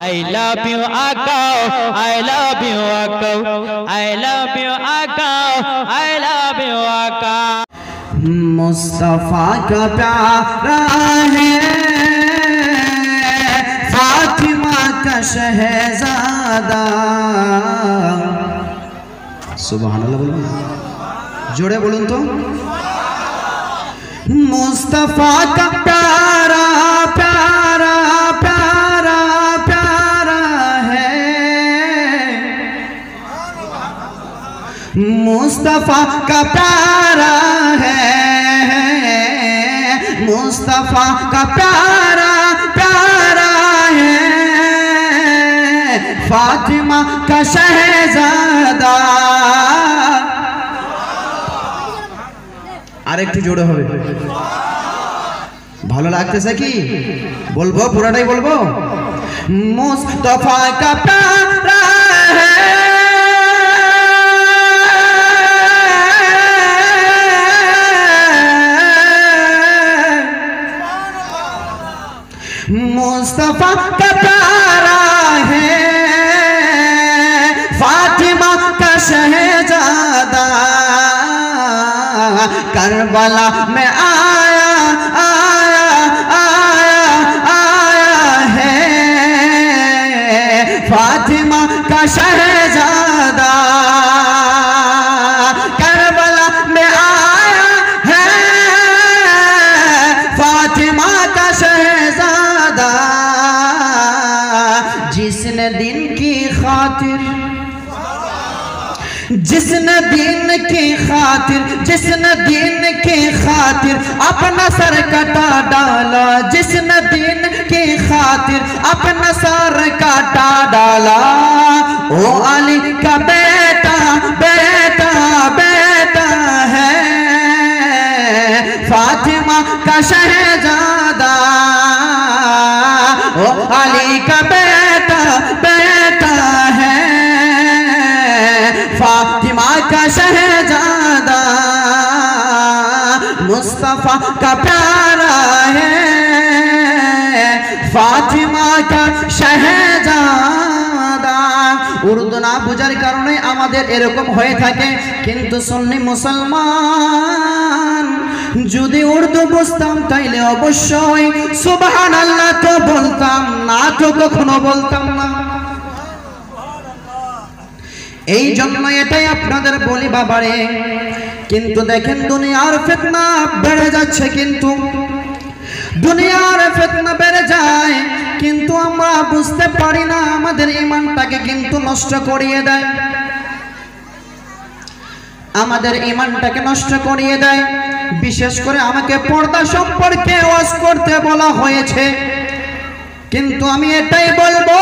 I love you, Akao. I love you, Akao. I love you, Akao. I love you, Akao. Mustafa का प्यारा है, फातिमा का शहजादा। सुभान अल्लाह बोलो, जोड़े बोलूं तो। मुस्तफा का प्यारा प्यारा प्यारा प्यारा है, मुस्तफा का प्यारा है, मुस्तफा का प्यारा प्यारा है, फातिमा का शहजादा। আরেকটু জোরে হবে, ভালো লাগতেছে কি? বলবো পুরাটাই বলবো। মুস্তফা কা প্যারা है, मुस्तफा का प्यारा है, फातिमा का शहजादा। करबला में आया आया आया आया है, फातिमा का शहजादा। करबला में आया है, फातिमा का शहजादा। जिसने दिन की खातिर, जिसने दिन की खातिर, जिसने दिन की खातिर अपना सर कटा डाला, जिसने दिन की खातिर अपना सर कटा डाला, ओ अली का बेटा बेटा बेटा है, फातिमा का शहजादा। ओ अली का बेटा बेटा है, फातिमा का शहजादा। मुस्तफा का प्यारा है, फातिमा का शहजादा। উর্দু না বোঝার কারণে আমাদের এরকম হয়ে থাকে, কিন্তু সুন্নি মুসলমান যদি উর্দু বুঝতাম তাইলে অবশ্যই সুবহানাল্লাহ তো বলতাম, না তো কখনো বলতাম না। এই জন্য এটাই আপনাদের বলি বাবারে। কিন্তু দেখেন দুনিয়ার ফিতনা বেড়ে যাচ্ছে, কিন্তু দুনিয়ার ফিতনা বেড়ে যায়, কিন্তু আমরা বুঝতে পারি না, আমাদের ঈমানটাকে কিন্তু নষ্ট করিয়ে দেয়, আমাদের ঈমানটাকে নষ্ট করিয়ে দেয়। বিশেষ করে আমাকে পর্দা সম্পর্কে ওয়াজ করতে বলা হয়েছে, কিন্তু আমি এটাই বলবো,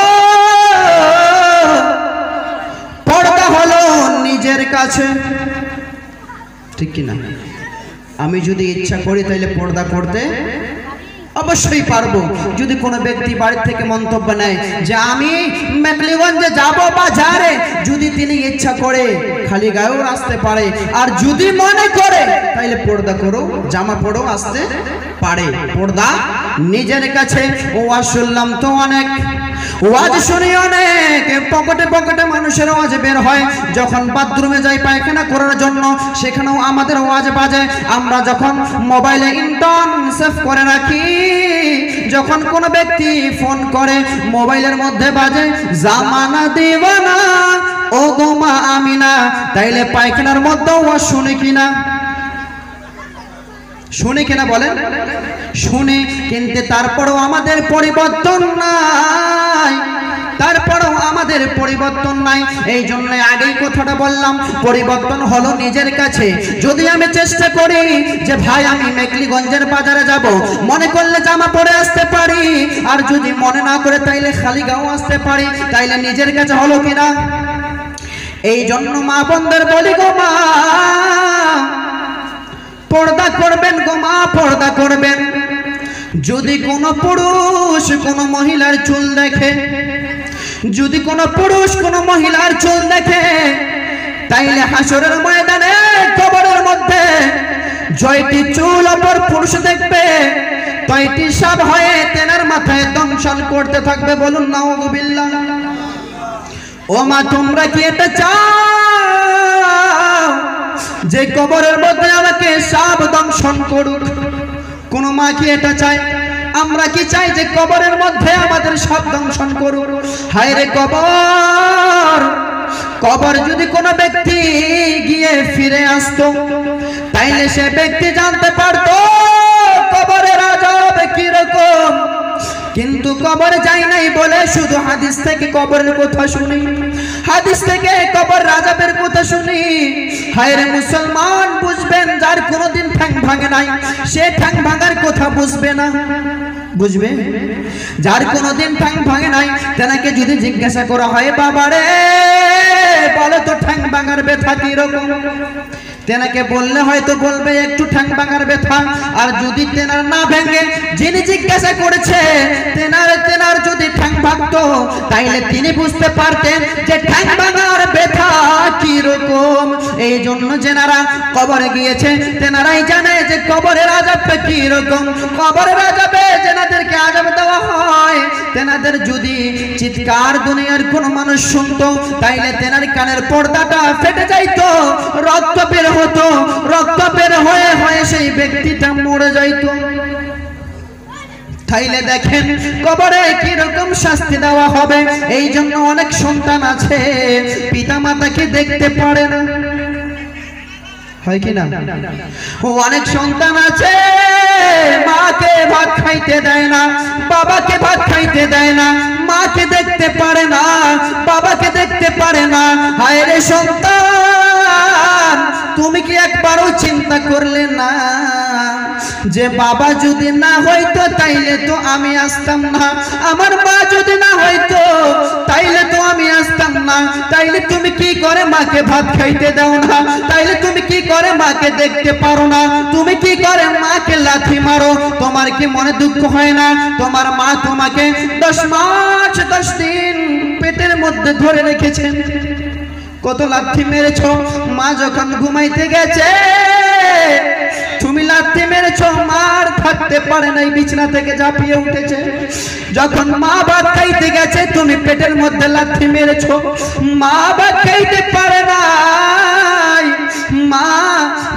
পর্দা হলো নিজের কাছে, ঠিক কি না? আমি যদি ইচ্ছা করি তাহলে পর্দা করতে অবশ্যই পারবো। যদি কোনো ব্যক্তি বাড়ি থেকে মন্তব্য নেয় যে আমি মেকলিগঞ্জে যাব বাজারে, যদি তিনি ইচ্ছা করে খালি গায়েও আসতে পারে, আর যদি মনে করে তাহলে পর্দা করো, জামা পরো, আসতে পারে। পর্দা নিজের কাছে। ওয়াজ শুনলাম তো অনেক, ওয়াজ শুনি অনেক, পকেটে পকেটে মানুষের ওয়াজ বের হয়। যখন বাথরুমে যাই পায়খানা করার জন্য, সেখানেও আমাদের ওয়াজ বাজে। আমরা যখন মোবাইলে ইন্টারন সেভ করে রাখি, যখন কোনো ব্যক্তি ফোন করে মোবাইলের মধ্যে বাজে জামানা দিওয়ানা ও গোমা আমিনা, তাইলে পায়খানার মধ্যেও ওয়াজ শুনে কিনা? শুনে কিনা বলেন? শুনে, কিন্তু তারপরেও আমাদের পরিবর্তন নাই, তারপরেও আমাদের পরিবর্তন নাই। এই জন্য আগেই কথাটা বললাম, পরিবর্তন হলো নিজের কাছে। যদি আমি চেষ্টা করি যে ভাই আমি মেকলিগঞ্জের বাজারে যাব, মনে করলে জামা পরে আসতে পারি, আর যদি মনে না করে তাইলে খালি গাঁও আসতে পারি, তাইলে নিজের কাছে হলো কিনা? এই জন্য মা বোনদের বলি গো মা, পর্দা করবেন গো মা, পর্দা করবেন। যদি কোনো পুরুষ কোনো মহিলার চুল দেখে, যদি কোনো পুরুষ কোনো মহিলার চুল দেখে, তাইলে হাসরের ময়দানে কবরের মধ্যে জয়টি চুল অপর পুরুষ দেখবে, তয়টি সাপ হয়ে তেনার মাথায় দংশন করতে থাকবে। বলুন নাউযুবিল্লাহ। ও মা, তোমরা কি এটা চাও যে কবরের মধ্যে আমাকে সাপ দংশন করুক? কোন মা কি এটা চায়? আমরা কি চাই যে কবরের মধ্যে আমাদের সাপ দংশন করুক? হায় রে কবর! কবর যদি কোনো ব্যক্তি গিয়ে ফিরে আসতো, তাইলে সে ব্যক্তি জানতে পারতো কবরের আযাব কিরকম। কিন্তু কবর যাই নাই বলে শুধু হাদিস থেকে কবরের কথা শুনি, হাদিস থেকে কবর আযাবের কথা শুনি। হায় রে মুসলমান, বুঝবেন যার কোনোদিন ঠ্যাং ভাঙে নাই সে ঠ্যাং ভাঙার কথা বুঝবে না। বুঝবে? যার কোনোদিন ঠ্যাং ভাঙে নাই তেনাকে যদি জিজ্ঞাসা করা হয়, বাবা রে বলে তো ঠ্যাং ভাঙার ব্যথা কিরকম, তেনাকে বললে হয়তো বলবে একটু ঠ্যাং ভাঙার ব্যথা। আর যদি তেনার না ভেঙে, যিনি জিজ্ঞাসা করেছে তেনার যদি ঠ্যাং ভাঙতো, তাইলে তিনি বুঝতে পারতেন যে ঠ্যাং ভাঙার ব্যথা কিরকম। এই জন্য যেনারা কবরে গিয়েছে তেনারাই জানে যে কবরের আযাবটা কিরকম। কবরের আযাবে যেনাদেরকে আযাব দেওয়া হয়, তেনাদের যদি চিৎকার দুনিয়ার কোন মানুষ শুনতো, তাইলে তেনার কানের পর্দাটা ফেটে যাইতো, রক্ত বের হতো, রক্ত বের হয়ে হয়ে সেই ব্যক্তিটা মরে যাইতো। তাইলে দেখেন কবরে কিরকম শাস্তি দেওয়া হবে। এই জন্য অনেক সন্তান আছে পিতা মাতাকে দেখতে পারে না, হয় কি না? অনেক সন্তান আছে মাকে ভাত খাইতে দেয় না, বাবাকে ভাত খাইতে দেয় না, মাকে দেখতে পারে না, বাবাকে দেখতে পারে না। হায় রে সন্তান, তুমি কি একবারও চিন্তা করলে না যে বাবা যদি না হইতো তাইলে তো আমি আসতাম না, আমার মা যদি না হইতো তাইলে তো আমি আসতাম না। তাইলে তুমি কি করে মাকে ভাত খাইতে দাও না? তাইলে তুমি কি করে মাকে দেখতে পারো না? তুমি কি করে মাকে লাথি মারো? তোমার কি মনে দুঃখ হয় না? তোমার মা তোমাকে 10 মাস 10 দিন পেটের মধ্যে ধরে রেখেছেন, কত লাথি মেরেছো। মা যখন ঘুমাইতে গেছে তুমি লাথি মেরেছো, মার থাকতে পারে নাই, বিছানা থেকে ঝাঁপিয়ে উঠেছে। যখন মা ভাত খাইতে গেছে তুমি পেটের মধ্যে লাথি মেরেছো, মা ভাত খাইতে পারে নাই, মা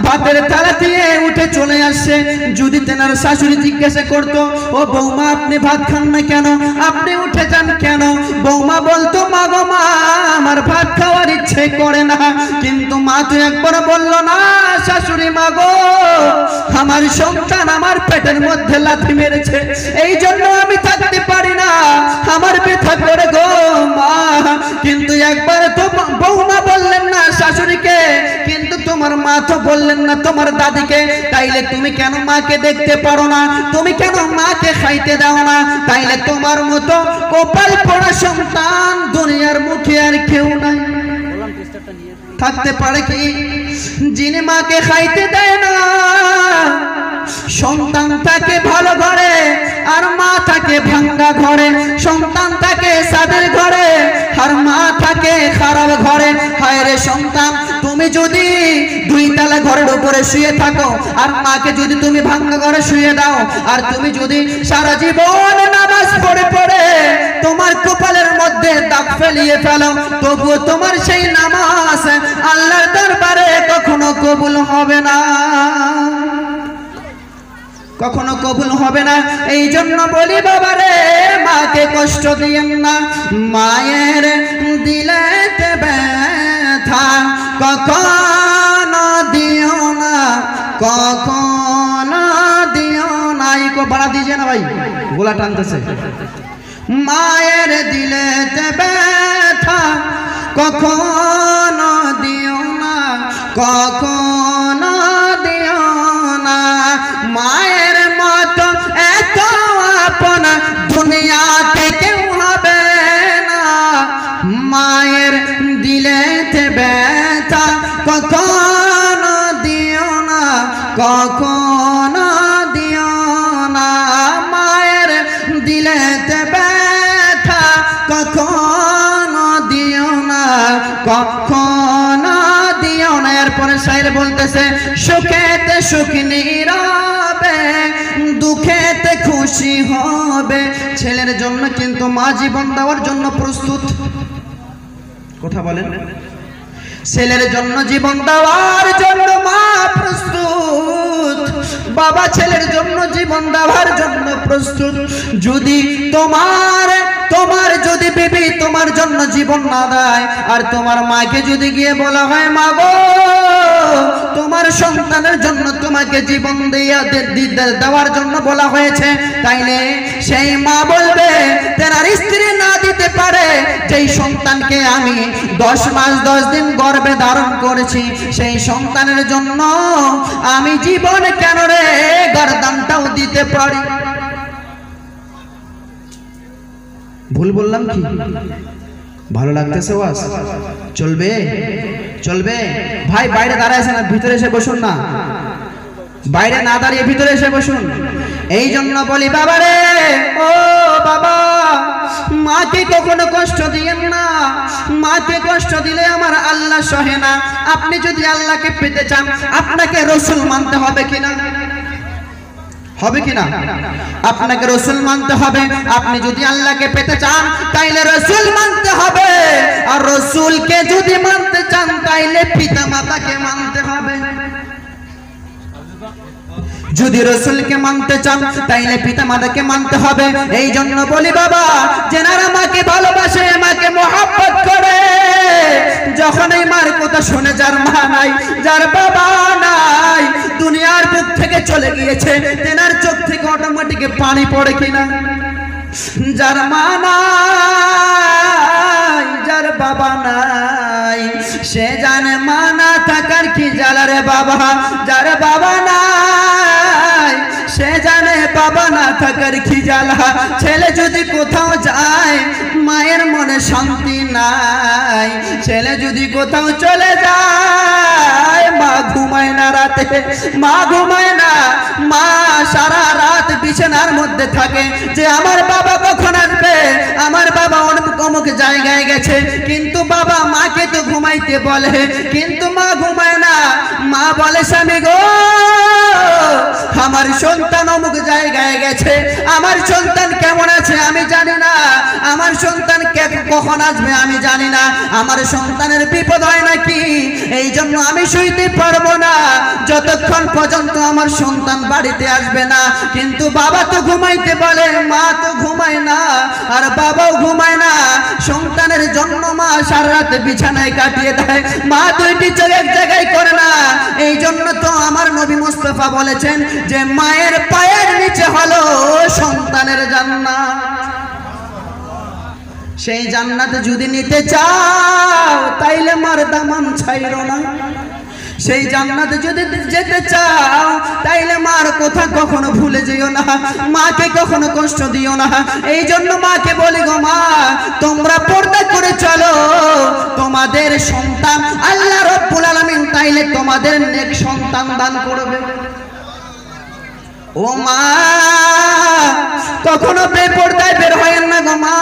ভাতের থালা দিয়ে উঠে চলে আসছে। যদি তেনার শাশুড়ি জিজ্ঞাসা করতো, ও বৌমা আপনি ভাত খান না কেন, আপনি উঠে যান কেন? বৌমা বলতো, মা গো মা, আমার ভাত খাওয়ার ইচ্ছে করে না। কিন্তু মা তো একবার বললো না, শাশুড়ি মা গো, আমার সন্তান আমার পেটের মধ্যে লাথি মেরেছে, এই জন্য আমি থাকতে পারি না, আমার ব্যথা করে গো মা। কিন্তু একবার তো বৌমা বললেন না শাশুড়িকে, কিন্তু তোমার মা তো বললেন না তোমার দাদিকে। তাইলে তুমি কেন মাকে দেখতে পারো না? তুমি কেন মাকে খাইতে দাও না? তাইলে তোমার মতো কপাল পোড়া সন্তান দুনিয়ার মুখে আর কেউ নাই। থাকতে পারে কি? যিনি মাকে খাইতে দেয় না, সন্তান থাকে ভালো ঘরে আর মা থাকে ভাঙ্গা ঘরে, সন্তান থাকে সাদের ঘরে আর মা থাকে খারাপ ঘরে। হায় রে সন্তান, তুমি যদি 2 তলা ঘরের উপরে শুয়ে থাকো আর মাকে যদি তুমি ভাঙ্গা ঘরে শুয়ে দাও, আর তুমি যদি সারা জীবন নামাজ পড়ে পড়ে তোমার কপালের মধ্যে দাগ ফেলিয়ে ফেলো, তবুও তোমার সেই নামাজ আল্লাহর দরবারে কখনো কবুল হবে না, কখনো কবুল হবে না। এই জন্য বলি বাবারে, মাকে কষ্ট দিয়েন না, মায়ের দিলেতে ব্যথা কখনো দিও না, কখনো দিও না। ইকো বাড়া দিয়েছে না ভাই, গোলা টানতেছে। মায়ের দিলেতে ব্যথা কখনো দিও না, কখনো দিও না। মায়ের মতো এত আপন দুনিয়াতে কেউ হবে না, মায়ের দিলেতে ব্যথা কখনো দিও না, কখনো দিও না। মায়ের দিলেতে ব্যথা কখনো দিও না, কখনো দিও না। এরপরে শায়ের বলতেছে, সুখেতে সুখ নীরবে, দুঃখেতে খুশি হবে। ছেলের জন্য কিন্তু মা জীবন দেওয়ার জন্য প্রস্তুত। কথা বলেন, ছেলের জন্য জীবন দেওয়ার জন্য মা প্রস্তুত, বাবা ছেলের জন্য জীবন দেওয়ার জন্য প্রস্তুত। যদি তোমার যদি বিবি তোমার জন্য জীবন না দেয়, আর তোমার মাকে যদি গিয়ে বলা হয় মা গো তোমার সন্তানের জন্য তোমাকে জীবন দেওয়ার জন্য বলা হয়েছে, তাইলে সেই মা বলবে তেনার স্ত্রী না দিতে পারে যেই সন্তানকে আমি 10 মাস 10 দিন গর্ভে ধারণ করেছি, সেই সন্তানের জন্য আমি জীবন কেন রে গর্দানটাও দিতে পারি। ভুল বললাম কি? ভালো লাগতেছে ওয়াজ? চলবে চলবে? ভাই বাইরে দাঁড়াইছে না, ভিতরে এসে বসুন না, বাইরে না দাঁড়িয়ে ভিতরে এসে বসুন। এই জন্য বলি বাবা রে, ও বাবা, মাকে কখনো কষ্ট দিয়েন না। মাকে কষ্ট দিলে আমার আল্লাহ সহে না। আপনি যদি আল্লাহকে পেতে চান, আপনাকে রসুল মানতে হবে কিনা? হবে কিনা? আপনাকে রসুল মানতে হবে। আপনি যদি আল্লাহকে পেতে চান তাইলে রসুল মানতে হবে, আর রসুলকে যদি মানতে চান তাইলে পিতা মাতাকে মানতে হবে। যদি রসুলকে মানতে চান তাইলে পিতা মাতাকে মানতে হবে। এই জন্য বলি বাবা, যেনারা মাকে ভালোবাসে, মাকে মহব্বত করে, যখন এই মার কথা শুনে, যার মা নাই, যার বাবা নাই, দুনিয়ার বুক থেকে চলে গিয়েছে, তেনার চোখ থেকে অটোমেটিক পানি পড়ে কিনা? যার মা নাই, যার বাবা নাই, সে জানে মা না থাকার কি জ্বালা রে বাবা। যার বাবা নাই, সে জানে বাবা না থাকার কি জ্বালা। ছেলে যদি কোথাও যায়, মায়ের মনে শান্তি নাই। ছেলে যদি কোথাও চলে যায়, মা ঘুমায় না রাতে, মা ঘুমায় না। মা সারা রাত বিছানার মধ্যে থাকে যে আমার বাবা কখন আসবে, আমার বাবা অমুক জায়গায় গেছে। কিন্তু বাবা মাকে তো ঘুমাইতে বলে, কিন্তু মা ঘুমায় না। মা বলে স্বামী গো, আমার সন্তান অমুক জায়গায় গেছে, আমার সন্তান কেমন আছে আমি জানি না, আমার সন্তান কখন আসবে আমি জানি না, আমার সন্তানের বিপদ হয় নাকি, এই জন্য আমি শুইতে পারবো না যতক্ষণ পর্যন্ত আমার সন্তান বাড়িতে আসবে না। কিন্তু বাবা তো ঘুমাইতে বলে, মা তো ঘুমায় না, আর বাবাও ঘুমায় না। সন্তানের জন্য মা সারা রাত বিছানায় কাটিয়ে দেয়, মা দুইটি চোখ এক জায়গায় করে না। এই জন্য তো আমার নবী মুস্তাফা বলেছেন যে মায়ের পায়ের নিচে হলো সন্তানের জান্নাত। সেই জান্নাতে যদি নিতে চাও তাইলে মার দামান ছাইরো না। সেই জান্নাতে যদি যেতে চাও তাইলে মার কথা কখনো ভুলে যেও না, মাকে কখনো কষ্ট দিও না। এই জন্য মাকে বলি গো মা, তোমরা পর্দা করে চলো, তোমাদের সন্তান আল্লাহ রাব্বুল আলামিন তাইলে তোমাদের নেক সন্তান দান করবে। ও মা, কখনো বেপরদায় বের হয়েন না গো মা।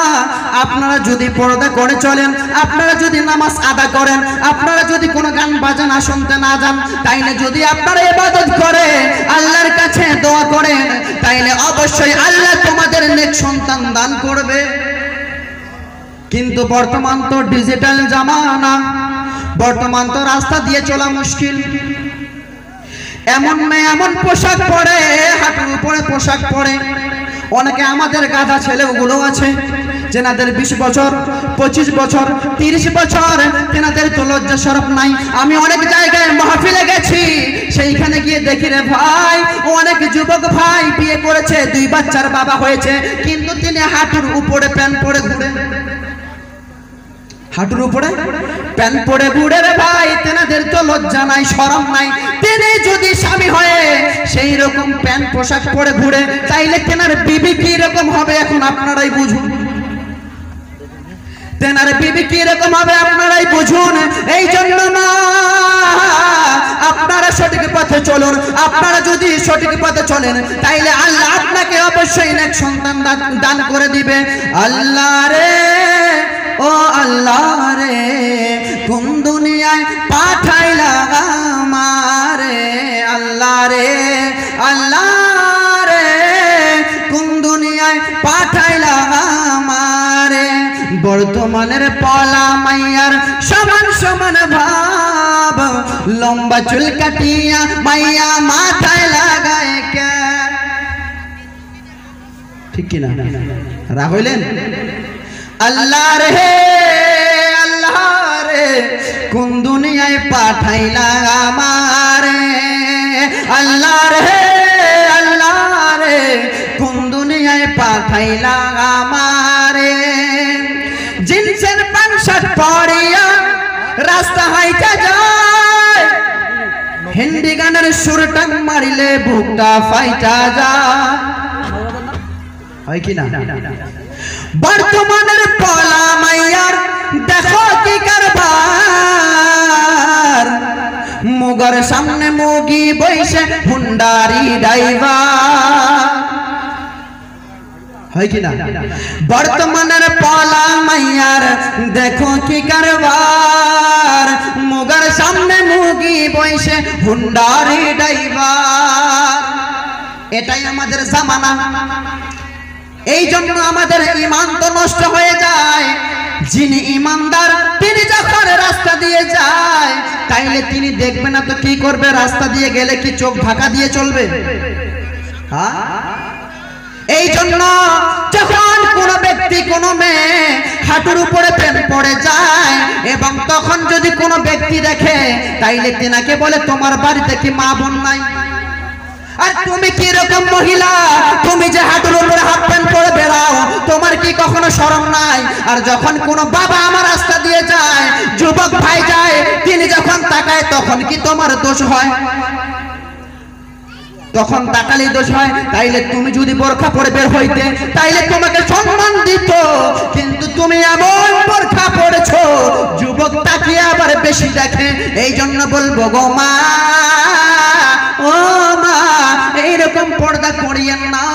আপনারা যদি পর্দা করে চলেন, আপনারা যদি নামাজ আদা করেন, আপনারা যদি কোনো গান বাজানা শুনতে না যান, তাইলে যদি আপনারা ইবাদত করে আল্লাহর কাছে দোয়া করেন, তাইলে অবশ্যই আল্লাহ তোমাদের নেক সন্তান দান করবে। কিন্তু বর্তমান তো ডিজিটাল জামানা, বর্তমান তো রাস্তা দিয়ে চলা মুশকিল। এমন মেয়ে এমন পোশাক পরে, হাঁটুর উপরে পোশাক পরে। অনেকে আমাদের গাধা ছেলেগুলো আছে যেনাদের 20 বছর 25 বছর 30 বছর, তেনাদের তো লজ্জা শরম নাই। আমি অনেক জায়গায় মাহফিলে গেছি, সেইখানে গিয়ে দেখি রে ভাই, অনেক যুবক ভাই বিয়ে করেছে, 2 বাচ্চার বাবা হয়েছে, কিন্তু তিনি হাঁটুর উপরে প্যান্ট পরে ঘুরে, হাঁটুর উপরে প্যান্ট পরে ঘুরে রে ভাই। তেনাদের তো লজ্জা নাই, শরম নাই। তিনি যদি স্বামী হয়ে সেই রকম প্যান্ট পোশাক পরে ঘুরে, তাইলে তেনার বিবি কি রকম হবে এখন আপনারাই বুঝুন। তেনার বিবি কি রকম হবে আপনারাই বুঝুন। এই জন্য না, আপনারা সঠিক পথে চলুন। আপনারা যদি সঠিক পথে চলেন তাইলে আল্লাহ আপনাকে অবশ্যই নেক সন্তান দান করে দিবে। আল্লাহ রে, ও আল্লাহ রে, কোন দুনিয়ায় পাঠাইলা আমারে, আল্লাহ রে, আল্লাহ রে, কোন বর্তমানের পলা মাইয়ার সমান সমান ভাব, লম্বা চুল কাটিয়া মাইয়া মাথায় লাগায় কে, ঠিক কিনা? রাগ হইলেন? আল্লাহ রে আল্লাহ রে কোন দুনিয়ায় পাঠাইলা আমারে, আল্লাহ রে আল্লাহ রে কোন দুনিয়ায় পাঠাইলা আমারে। জিন্সের প্যান্ট শার্ট পরিয়া রাস্তা হাইটা যায়, হিন্দি গানের সুর টান মারিলে বুকটা ফাইটা যায়, হয় কি না? বর্তমানের পলা মাইয়ার দেখো কি কারবার, মুগর সামনে মুগি বইসে হুন্ডারি ড্রাইভার, হয় কি না? বর্তমানের পলা মাইয়ার দেখো কি কারবার, মুগর সামনে মুগি বইসে হুন্ডারি ড্রাইভার। এটাই আমাদের জামানা, এই জন্য আমাদের ঈমান তো নষ্ট হয়ে যায়। যিনি ঈমানদার তিনি যখন রাস্তা দিয়ে যায় তাইলে তিনি দেখবে না তো কি করবে? রাস্তা দিয়ে গেলে কি চোখ ঢাকা দিয়ে চলবে? হ্যাঁ, এই জন্য যখন কোন ব্যক্তি কোন মেয়ে হাঁটুর উপরে প্রেম পড়ে যায় এবং তখন যদি কোনো ব্যক্তি দেখে তাইলে তেনাকে বলে তোমার বাড়িতে কি মা বোন নাই? আর তুমি কি রকম মহিলা, তুমি যে হাঁটুর উপরে হাফ প্যান্ট পরে বেড়াও, তোমার কি কখনো শরম নাই? আর যখন কোনো বাবা আমার রাস্তা দিয়ে যায়, যুবক ভাই যায়, তিনি যখন তাকায় তখন কি তোমার দোষ হয়? তখন তাকালেই দোষ হয়। তাইলে তুমি যদি বোরখা পরে বের হইতে তাইলে তোমাকে সম্মান দিত, কিন্তু তুমি এমন বোরখা পরেছো যুবক তাকিয়ে আবার বেশি দেখে। এই জন্য বলবো গো মা, ও মা, এইরকম পর্দা করিয়েন না।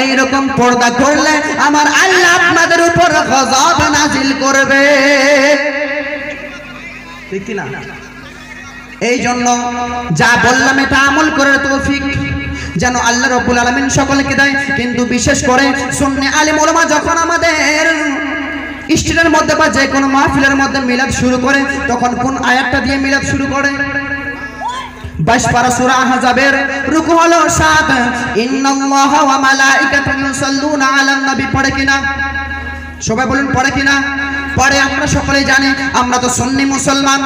এইরকম পর্দা করলে আমার আল্লাহ আপনাদের উপর গজব নাজিল করবে, ঠিক কি না? এই জন্য যা বললাম এটা আমল করার তৌফিক যেন আল্লাহ রাব্বুল আলামিন সকলকে দেয়। কিন্তু বিশেষ করে সুন্নি আলেম ওলামা যখন আমাদের স্টেজের মধ্যে বা যে কোনো মাহফিলের মধ্যে মিলাদ শুরু করে তখন কোন আয়াতটা দিয়ে মিলাদ শুরু করে? 22 পারা সূরা আহজাবের রুকু হলো 7, ইন্নাল্লাহা ওয়া মালাইকাতুহু ইউসাল্লুনা আলান নবী, পড়ে কিনা? সবাই বলুন পড়ে কিনা? পড়ে। আমরা সকলেই জানি, আমরা তো সুন্নি মুসলমান,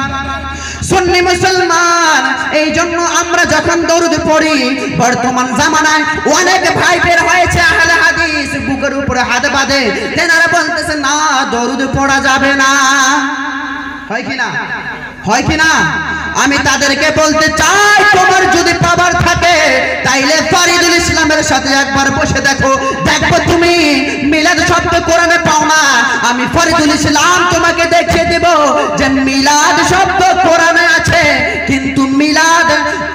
সুন্নি মুসলমান। এই জন্য আমরা যখন দরুদ পড়ি, বর্তমান জামানায় অনেক ভাই বের হয়েছে আহলে হাদিস, বুকের উপরে হাত বাঁধে, তেনারা বলতেছে না দরুদ পড়া যাবে না, হয় কি না? হয় কি না? আমি তাদেরকে বলতে চাই, তোমার যদি পাওয়ার থাকে তাইলে ফরিদুল ইসলামের সাথে একবার বসে দেখো, দেখো তুমি মিলাদ শব্দ কোরআনে পাও না। আমি ফরিদুল ইসলাম তোমাকে দেখিয়ে দেব যে মিলাদ শব্দ কোরআনে আছে, কিন্তু মিলাদ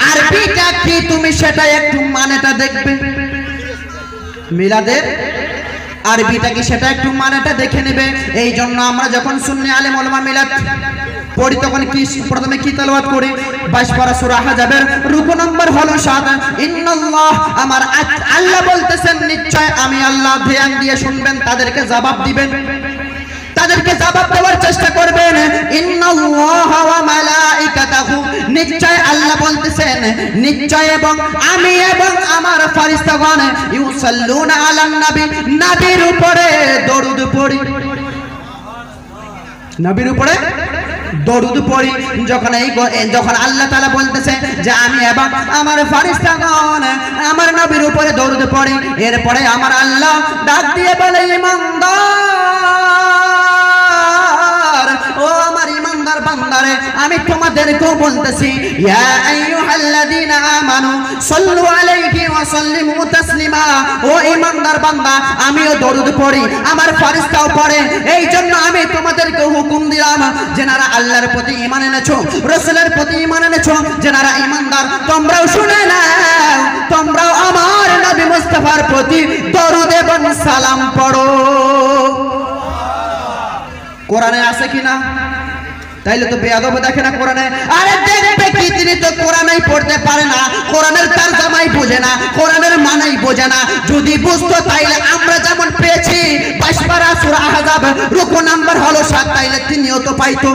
আরবিটা কি তুমি সেটা একটু মানেটা দেখবে। মিলাদের আরবিটা কি সেটা একটু মানেটা দেখে নেবে। এই জন্য আমরা যখন সুন্নি আলেম ওলামা মিলাদ পড়ি তখন কি প্রথমে কি তেলাওয়াত করি? 22 পারা সূরা আহজাবের রুকু নম্বর হলো 7, ইন্নাল্লাহ, আমার আল্লাহ বলতেছেন নিশ্চয় আমি আল্লাহ, ধ্যান দিয়ে শুনবেন, তাদেরকে জবাব দিবেন, তাদেরকে জবাব দেওয়ার চেষ্টা করবেন। ইন্নাল্লাহা ওয়া মালাইকাতুহু, নিশ্চয় আল্লাহ বলতেছেন, নিশ্চয় এবং আমি এবং আমার ফেরেশতাগণ ইউসাল্লুনা আলান নবী, নবীর উপরে দরুদ পড়ি, নবীর উপরে দরুদ পড়ি। যখন আল্লাহ তাআলা বলতেছে যে আমি এবং আমার ফেরেশতাগণ আমার নবীর উপরে দরুদ পড়ি, এরপরে আমার আল্লাহ ডাক দিয়ে বলে ঈমানদার, ও আমার ঈমানদার বান্দারে, আমি তোমাদেরকেও বলতেছি ইয়া আইয়ুহাল্লাযীনা আমানু সাল্লু আলাইহি ওয়া সাল্লিমু তাসলিমা, ও ঈমানদার বান্দা আমিও দরুদ পড়ি, আমার ফেরেশতাও পড়ে। এই জন্য আমি তোমাদেরকে হুকুম দিলাম, যারা আল্লাহর প্রতি ঈমান এনেছো, রাসূলের প্রতি ঈমান এনেছো, যারা ঈমানদার, তোমরাও শুনে নাও, তোমরাও আমার নবী মুস্তাফার প্রতি দরুদ এবং সালাম পড়ো। কোরআনে আছে কিনা? তাইলে তো বেয়াদব দেখে না কোরআনে। আরে দেখবে কি, তিনি তো কোরআনই পড়তে পারে না, কোরআনের তরজমাই বোঝে না, কোরআনের মানেই বোঝে না। যদি বুঝতো তাইলে আমরা যেমন পেয়েছি 22 পারা সূরা আহজাব রুকু নাম্বার হলো 7, তাইলে তিনিও তো পাইতো।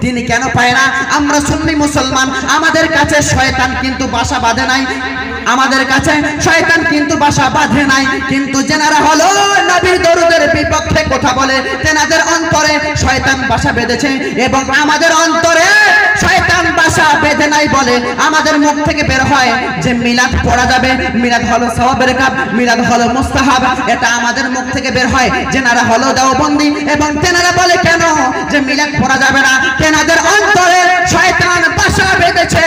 তিনি কেন পায় না? আমরা সুন্নি মুসলমান, আমাদের কাছে শয়তান কিন্তু বাসা বাঁধে নাই, আমাদের কাছে শয়তান কিন্তু বাসা বাঁধে নাই। কিন্তু যারা হলো নবীর দরুদের বিপক্ষে কথা বলে, তেনাদের অন্তরে শয়তান বাসা বেঁধেছে, এবং আমাদের অন্তরে শয়তান বাসা বেঁধে নাই বলে আমাদের মুখ থেকে বের হয় যে মিলাদ পড়া যাবে, মিলাদ হলো সওয়াবের কাজ, মিলাদ হলো মুস্তাহাব। এটা আমাদের মুখ থেকে বের হয়। যারা হলো দেওবন্দি এবং তেনারা বলে কেন যে মিলাদ পড়া যাবে না? তেনাদের অন্তরে শয়তান বাসা বেঁধেছে,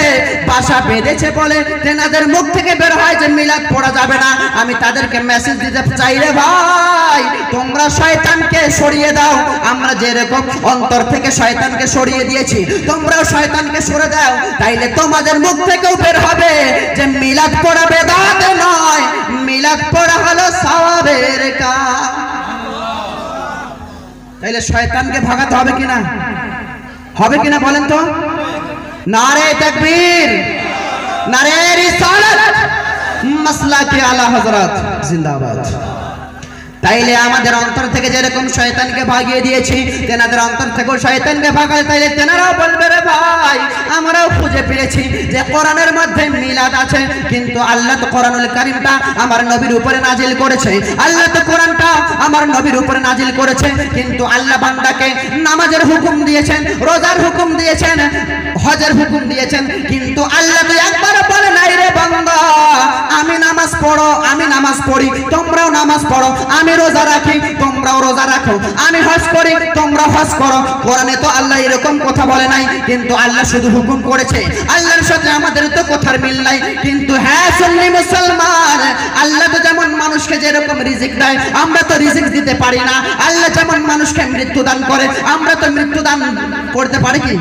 বাসা বেঁধেছে বলে তেনাদের মুখ থেকে বের হয় যে মিলাদ পড়া যাবে না। আমি তাদেরকে মেসেজ দিতে চাই, রে ভাই, তোমরা শয়তানকে সরিয়ে দাও। আমরা যেরকম অন্তর থেকে শয়তানকে সরিয়ে দিয়েছি, তোমরাও শয়তানকে সরে দাও, তাইলে তোমাদের মুখ থেকেও বের হবে যে মিলাদ পড়া বেদাত নয়, মিলাদ পড়া হলো সওয়াবের কাজ। তাইলে শয়তানকে ভাগাতে হবে কিনা? হবে কিনা বলেন তো? নারে তাকবীর, নারে রিসালাত, মাসলাকে আলা হযরত জিন্দাবাদ। তাইলে আমাদের অন্তর থেকে যেরকম শয়তানকে ভাগিয়ে দিয়েছি, তেনাদের অন্তর থেকেও শয়তানকে ভাগায়, তাইলে তেনারাও বলবে, রে ভাই, আমরাও খুঁজে পেয়েছি যে কোরআনের মধ্যে মিলাদ আছে, কিন্তু আল্লাহ তো কোরআনুল কারীমটা আমার নবীর উপরে নাজিল করেছে, আল্লাহ তো কোরআনটা আমার নবীর উপরে নাজিল করেছে, কিন্তু আল্লাহ বান্দাকে নামাজের হুকুম দিয়েছেন, রোজার হুকুম দিয়েছেন, হজের হুকুম দিয়েছেন, কিন্তু আল্লাহ তো একবার বলে নাই, রে বান্দা, আমি নামাজ পড়ো, আমি নামাজ পড়ি, তোমরাও নামাজ পড়ো, আমি রোজা রাখি, তোমরাও রোজা রাখো, আমি হজ করি, তোমরা হজ করো। কোরআনে তো আল্লাহ এরকম কথা বলে নাই, কিন্তু আল্লাহ শুধু হুকুম করেছে। আল্লাহর সাথে আমাদের তো কথার মিল নাই। কিন্তু হ্যাঁ, সুন্নি মুসলমান, আল্লাহ তো যেমন মানুষকে যেরকম রিজিক দেয়, আমরা তো রিজিক দিতে পারি না। আল্লাহ যেমন মানুষকে মৃত্যু দান করে, আমরা তো মৃত্যু দান করতে পারি কি?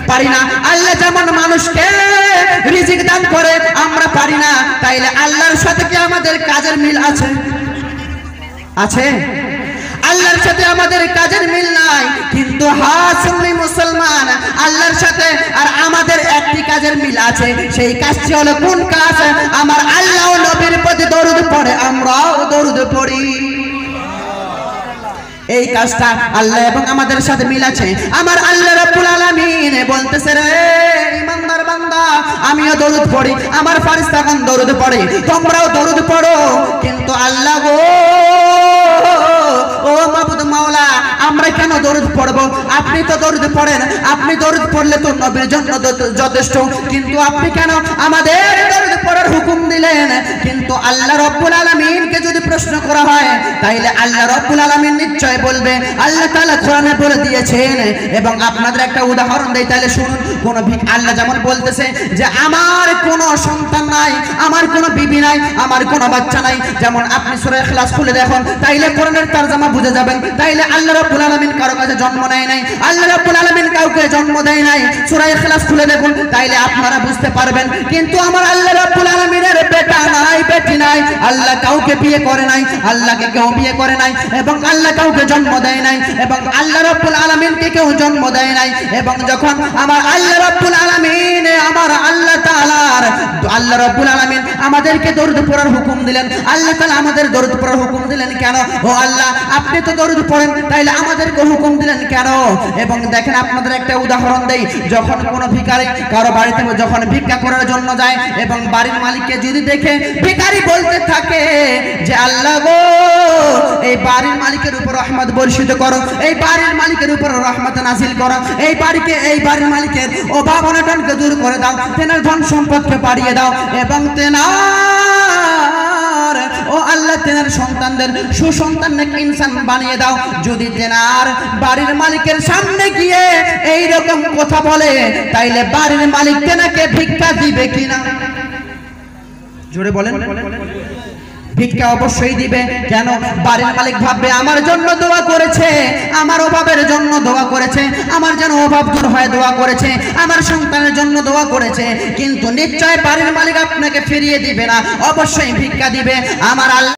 পারি না। আল্লাহ যেমন মানুষকে রিজিক দান করে, আমরা পারি না। তাইলে আল্লাহর সাথে কি আমাদের কাজের মিল আছে? আছে? আল্লাহর সাথে আমাদের কাজের মিল নাই। কিন্তু হ্যাঁ, সুন্নি মুসলমান, আল্লাহর সাথে আর আমাদের একটি কাজের মিল আছে। সেই কাজটি হলো কোন কাজ? আমার আল্লাহ ও নবীর প্রতি দরুদ পড়ে, আমরাও দরুদ পড়ি। এই কাজটা আল্লাহ এবং আমাদের সাথে মিল আছে। আমার আল্লাহ রাব্বুল আলামিন বলতেছে, রে ইমানদার বান্দা, আমিও দরুদ পড়ি, আমার ফেরেশতাগণ দরুদ পড়ে, তোমরাও দরুদ পড়ো। কিন্তু আল্লাহ গো, ও মাবুদ মাওলা, আমরা কেন দরুদ পড়ব? আপনি তো দরুদ পড়েন, আপনি দরুদ পড়লে তো নবীর জন্য যথেষ্ট, কিন্তু আপনি কেন আমাদের দরুদ পড়ার হুকুম দিলেন? কিন্তু আল্লাহ রাব্বুল আলামিনকে যদি প্রশ্ন করা হয়, তাইলে আল্লাহ রাব্বুল আলামিন নিশ্চয় বলবে, আল্লাহ তাআলা কোরআনে বলে দিয়েছেন। এবং আপনাদের একটা উদাহরণ দেই, তাহলে শুনুন। কোন আল্লাহ যেমন বলতেছে যে আমার কোনো সন্তান নাই, আমার কোনো বিবি নাই, আমার কোনো বাচ্চা নাই, যেমন আপনি সূরা ইখলাস খুলে দেখুন, তাইলে কোরআনের তরজমা বুঝে যাবেন। তাইলে আল্লাহ রাব্বুল আলামিন কারো কাছে জন্ম নেয় নাই, আল্লাহ রাব্বুল আলামিন কাউকে জন্ম দেয় নাই। সূরা ইখলাস খুলে দেখুন, তাইলে আপনারা বুঝতে পারবেন। কিন্তু আমার আল্লাহ রাব্বুল আলামিনের বেটা নাই, বেটি নাই, আল্লাহ কাউকে বিয়ে করে নাই, আল্লাহকে কেউ বিয়ে করে নাই, এবং আল্লাহ কাউকে জন্ম দেয় নাই, এবং আল্লাহ রাব্বুল আলামিনকে কেউ জন্ম দেয় নাই। এবং যখন আমার আল্লাহ রাব্বুল আলামিন, আমার আল্লাহ তাআলার, আল্লাহ রাব্বুল আলামিন আমাদেরকে দরুদ পড়ার হুকুম দিলেন, আল্লাহ তাআলা আমাদের দরুদ পড়ার হুকুম দিলেন কেন? ও আল্লাহ, আপনি তো দরুদ পড়েন, তাইলে আমাদেরকে হুকুম দিলেন কেন? এবং দেখেন, আপনাদের একটা উদাহরণ দেই। যখন কোনো ভিখারি কারো বাড়িতে যখন ভিক্ষা করার জন্য যায়, এবং বাড়ির মালিককে যদি দেখে ভিখারি বলতে থাকে যে আল্লাহ গো, এই বাড়ির মালিকের উপর রহমত বর্ষিত করো, এই বাড়ির মালিকের উপর রহমত নাজিল করো, এই বাড়ির মালিকের অভাব অনটনকে দূর করে দাও, তেনার ধন সম্পদকে বাড়িয়ে দাও, এবং তেনার, ও আল্লাহ, তেনার সন্তানদের সুসন্তান নাকি ইনসান বানিয়ে দাও। যদি তেনার বাড়ির মালিকের সামনে গিয়ে এই রকম কথা বলে, তাইলে বাড়ির মালিক তেনাকে ভিক্ষা দিবে কিনা? জোরে বলেন। ভিক্ষা অবশ্যই দিবে। কেন? বাড়ির মালিক ভাববে আমার জন্য দোয়া করেছে, আমার অভাবের জন্য দোয়া করেছে, আমার যেন অভাব দূর হয় দোয়া করেছে, আমার সন্তানের জন্য দোয়া করেছে। কিন্তু নিশ্চয় বাড়ির মালিক আপনাকে ফিরিয়ে দিবে না, অবশ্যই ভিক্ষা দিবে। আমার আল্লাহ